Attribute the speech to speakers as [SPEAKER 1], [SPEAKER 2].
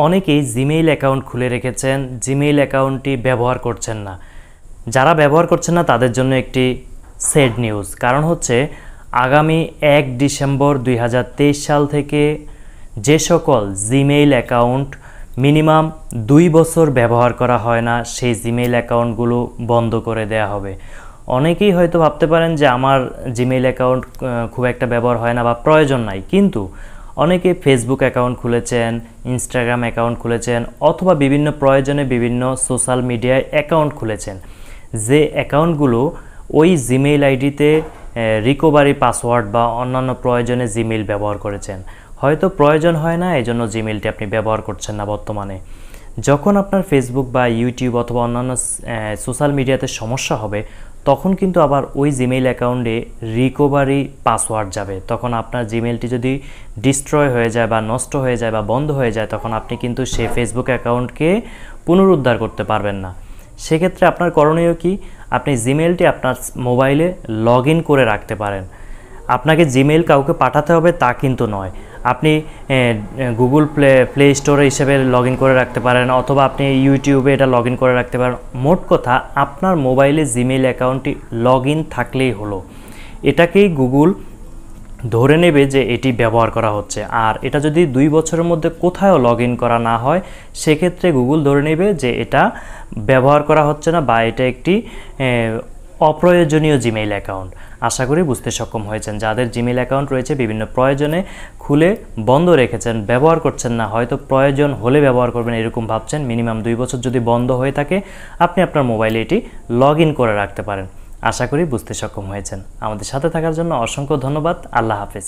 [SPEAKER 1] অনেকেই Gmail account খুলে রেখেছেন, জিমেইল অ্যাকাউন্টটি ব্যবহার করছেন না। যারা ব্যবহার করছেন না তাদের জন্য একটি স্যাড নিউজ। কারণ হচ্ছে আগামী 1 ডিসেম্বর 2023 সাল থেকে যে সকল জিমেইল অ্যাকাউন্ট মিনিমাম 2 বছর ব্যবহার করা হয় না, সেই জিমেইল অ্যাকাউন্টগুলো বন্ধ করে দেয়া হবে। অনেকেই হয়তো ভাবতে পারেন যে আমার জিমেইল অ্যাকাউন্ট খুব একটা ব্যবহার হয় না বা প্রয়োজন নাই, কিন্তু অনেকে ফেসবুক অ্যাকাউন্ট খুলেছেন, ইনস্টাগ্রাম অ্যাকাউন্ট খুলেছেন, অথবা বিভিন্ন প্রয়োজনে বিভিন্ন সোশ্যাল মিডিয়ায় অ্যাকাউন্ট খুলেছেন, যে অ্যাকাউন্টগুলো ওই জিমেইল আইডিতে রিকভারি পাসওয়ার্ড বা অন্যান্য প্রয়োজনে জিমেইল ব্যবহার করেছেন। হয়তো প্রয়োজন হয় না, এই জন্য জিমেইলটি আপনি ব্যবহার করছেন না বর্তমানে। যখন আপনার ফেসবুক বা ইউটিউব অথবা অন্যান্য সোশ্যাল মিডিয়াতে সমস্যা হবে, তখন কিন্তু আবার ওই জিমেইল অ্যাকাউন্টে রিকভারি পাসওয়ার্ড যাবে। তখন আপনার জিমেইলটি যদি ডিস্ট্রয় হয়ে যায় বা নষ্ট হয়ে যায় বা বন্ধ হয়ে যায়, তখন আপনি কিন্তু সেই ফেসবুক অ্যাকাউন্টকে পুনরুদ্ধার করতে পারবেন না। সেক্ষেত্রে আপনার করণীয় কি? আপনি জিমেইলটি আপনার মোবাইলে লগ ইন করে রাখতে পারেন। আপনাকে জিমেইল কাউকে পাঠাতে হবে তা কিন্তু নয়। আপনি গুগল প্লে স্টোরে হিসেবে লগ ইন করে রাখতে পারেন, অথবা আপনি ইউটিউবে এটা লগ ইন করে রাখতে পারেন। মোট কথা, আপনার মোবাইলে জিমেইল অ্যাকাউন্টটি লগ ইন থাকলেই হলো। এটাকেই গুগল ধরে নেবে যে এটি ব্যবহার করা হচ্ছে। আর এটা যদি 2 বছরের মধ্যে কোথাও লগ ইন করা না হয়, সেক্ষেত্রে গুগল ধরে নেবে যে এটা ব্যবহার করা হচ্ছে না বা এটা একটি অপ্রয়োজনীয় জিমেইল অ্যাকাউন্ট। আশা করি বুঝতে সক্ষম হয়েছেন। যাদের জিমেইল অ্যাকাউন্ট রয়েছে বিভিন্ন প্রয়োজনে খুলে বন্ধ রেখেছেন, ব্যবহার করছেন না, হয়তো প্রয়োজন হলে ব্যবহার করবেন এরকম ভাবছেন, মিনিমাম 2 বছর যদি বন্ধ হয়ে থাকে, আপনি আপনার মোবাইলে এটি লগ ইন করে রাখতে পারেন। আশা করি বুঝতে সক্ষম হয়েছেন। আমাদের সাথে থাকার জন্য অসংখ্য ধন্যবাদ। আল্লাহ হাফেজ।